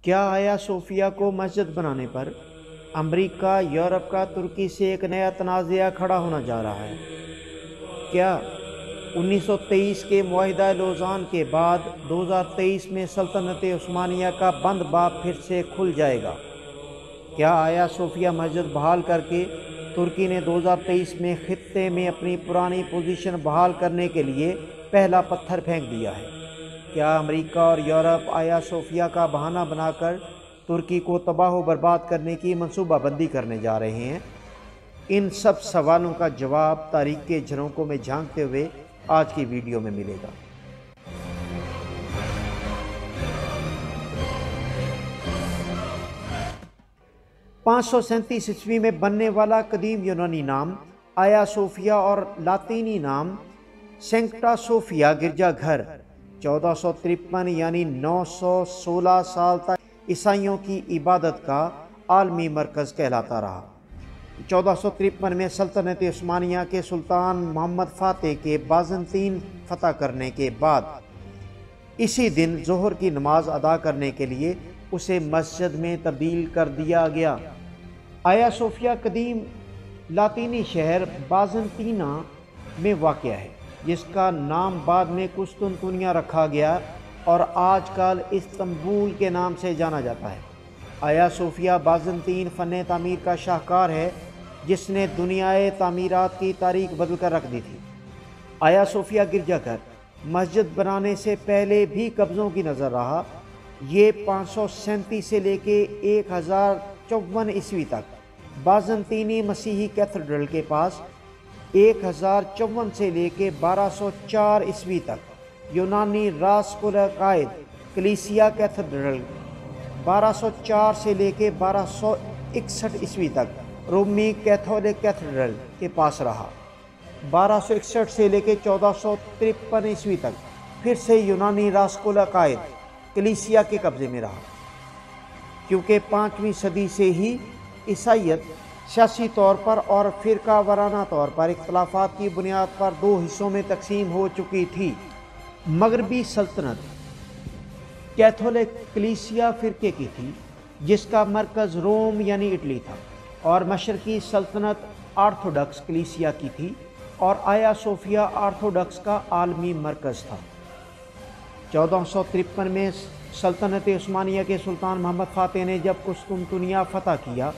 کیا آیا صوفیہ کو مسجد بنانے پر امریکہ یورپ کا ترکی سے ایک نیا تنازعہ کھڑا ہونا جا رہا ہے؟ کیا 1923 کے معاہدہ لوزان کے بعد 2023 میں سلطنت عثمانیہ کا بند باب پھر سے کھل جائے گا؟ کیا آیا صوفیہ مسجد بحال کر کے ترکی نے 2023 میں خطے میں اپنی پرانی پوزیشن بحال کرنے کے لیے پہلا پتھر پھینک دیا ہے؟ کیا امریکہ اور یورپ آیا صوفیہ کا بہانہ بنا کر ترکی کو تباہ و برباد کرنے کی منصوبہ بندی کرنے جا رہے ہیں؟ ان سب سوالوں کا جواب تاریخ کے جھروکوں میں جھانکتے ہوئے آج کی ویڈیو میں ملے گا۔ 537 عیسوی میں بننے والا قدیم یونانی نام آیا صوفیہ اور لاطینی نام سینکٹا صوفیہ گرجا گھر 1453 یعنی 916 سال تک عیسائیوں کی عبادت کا عالمی مرکز کہلاتا رہا۔ 1453 میں سلطنت عثمانیہ کے سلطان محمد فاتح کے بازنطین فتح کرنے کے بعد اسی دن ظہر کی نماز ادا کرنے کے لیے اسے مسجد میں تبدیل کر دیا گیا۔ آیا صوفیہ قدیم لاطینی شہر بازنطینہ میں واقع ہے، جس کا نام بعد میں قسطنطنیہ رکھا گیا اور آج کل استنبول کے نام سے جانا جاتا ہے۔ آیا صوفیہ بازنطین فن تعمیر کا شاہکار ہے جس نے دنیائے تعمیرات کی تاریخ بدل کر رکھ دی تھی۔ آیا صوفیہ گرجا گھر مسجد بنانے سے پہلے بھی قبضوں کی نظر رہا۔ یہ 537 سے لے کے 1054 عیسوی تک بازنطینی مسیحی کیتھیڈرل کے پاس، 1054 سے لے کے 1204 عیسوی تک یونانی راس العقائد کلیسیا کیتھیڈرل، 1204 سے لے کے 1261 عیسوی تک رومی کیتھولک کیتھیڈرل کے پاس رہا، 1261 سے لے کے 1453 عیسوی تک پھر سے یونانی راس العقائد کلیسیا کے قبضے میں رہا، کیونکہ 5ویں صدی سے ہی عیسائیت سیاسی طور پر اور فرقہ وارانہ طور پر اختلافات کی بنیاد پر دو حصوں میں تقسیم ہو چکی تھی۔ مغربی سلطنت کیتھولک کلیسیا فرقے کی تھی جس کا مرکز روم یعنی اٹلی تھا، اور مشرقی سلطنت آرتھوڈکس کلیسیا کی تھی، اور آیا صوفیہ آرتھوڈکس کا عالمی مرکز تھا۔ 1453 میں سلطنت عثمانیہ کے سلطان محمد فاتح نے جب قسطنطنیہ فتح کیا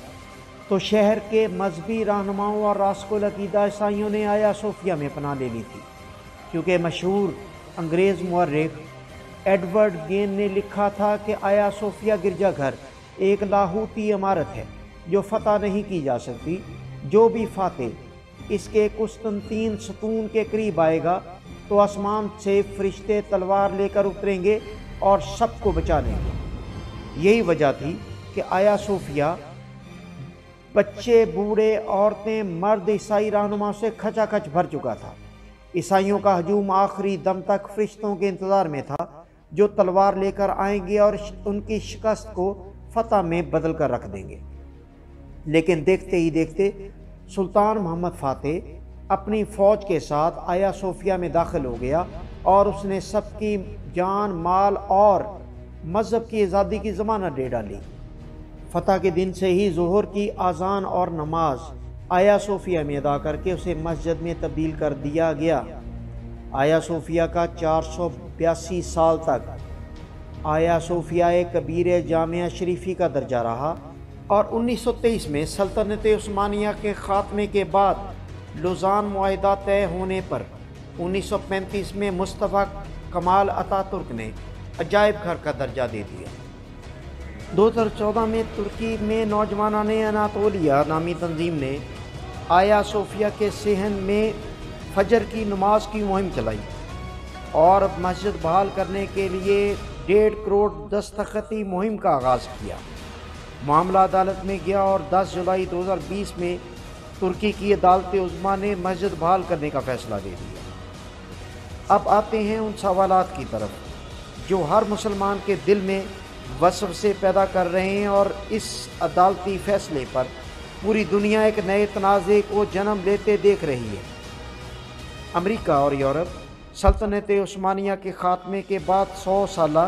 تو شہر کے مذہبی رہنماؤں اور راسخ العقیدہ عیسائیوں نے آیا صوفیہ میں پناہ لے لی تھی، کیونکہ مشہور انگریز مورخ ایڈورڈ گین نے لکھا تھا کہ آیا صوفیہ گرجا گھر ایک لاہوتی عمارت ہے جو فتح نہیں کی جا سکتی۔ جو بھی فاتح اس کے قسطنطین ستون کے قریب آئے گا تو آسمان سے فرشتے تلوار لے کر اتریں گے اور سب کو بچا لیں گے۔ یہی وجہ تھی کہ آیا صوفیہ بچے، بوڑھے، عورتیں، مرد عیسائی رہنما سے کھچا کھچ بھر چکا تھا۔ عیسائیوں کا ہجوم آخری دم تک فرشتوں کے انتظار میں تھا جو تلوار لے کر آئیں گے اور ان کی شکست کو فتح میں بدل کر رکھ دیں گے۔ لیکن دیکھتے ہی دیکھتے سلطان محمد فاتح اپنی فوج کے ساتھ آیا صوفیہ میں داخل ہو گیا اور اس نے سب کی جان، مال اور مذہب کی آزادی کی ضمانت دے ڈالی۔ فتح کے دن سے ہی ظہر کی اذان اور نماز آیا صوفیہ میں ادا کر کے اسے مسجد میں تبدیل کر دیا گیا۔ آیا صوفیہ کا 482 سال تک آیا صوفیہ کبیر جامعہ شریفی کا درجہ رہا، اور 1923 میں سلطنت عثمانیہ کے خاتمے کے بعد لوزان معاہدہ طے ہونے پر 1935 میں مصطفیٰ کمال اتا ترک نے عجائب گھر کا درجہ دے دیا۔ 2014 میں ترکی میں نوجوانان اناطولیہ نامی تنظیم نے آیا صوفیہ کے صحن میں فجر کی نماز کی مہم چلائی اور مسجد بحال کرنے کے لیے 1.5 کروڑ دستخطی مہم کا آغاز کیا۔ معاملہ عدالت میں گیا اور 10 جولائی 2020 میں ترکی کی عدالت عظمیٰ نے مسجد بحال کرنے کا فیصلہ دے دیا۔ اب آتے ہیں ان سوالات کی طرف جو ہر مسلمان کے دل میں وسوسے سے پیدا کر رہے ہیں، اور اس عدالتی فیصلے پر پوری دنیا ایک نئے تنازع کو جنم لیتے دیکھ رہی ہے۔ امریکہ اور یورپ سلطنت عثمانیہ کے خاتمے کے بعد 100 سالہ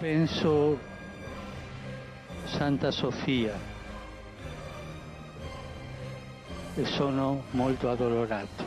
Penso Santa Sofia e sono molto addolorato.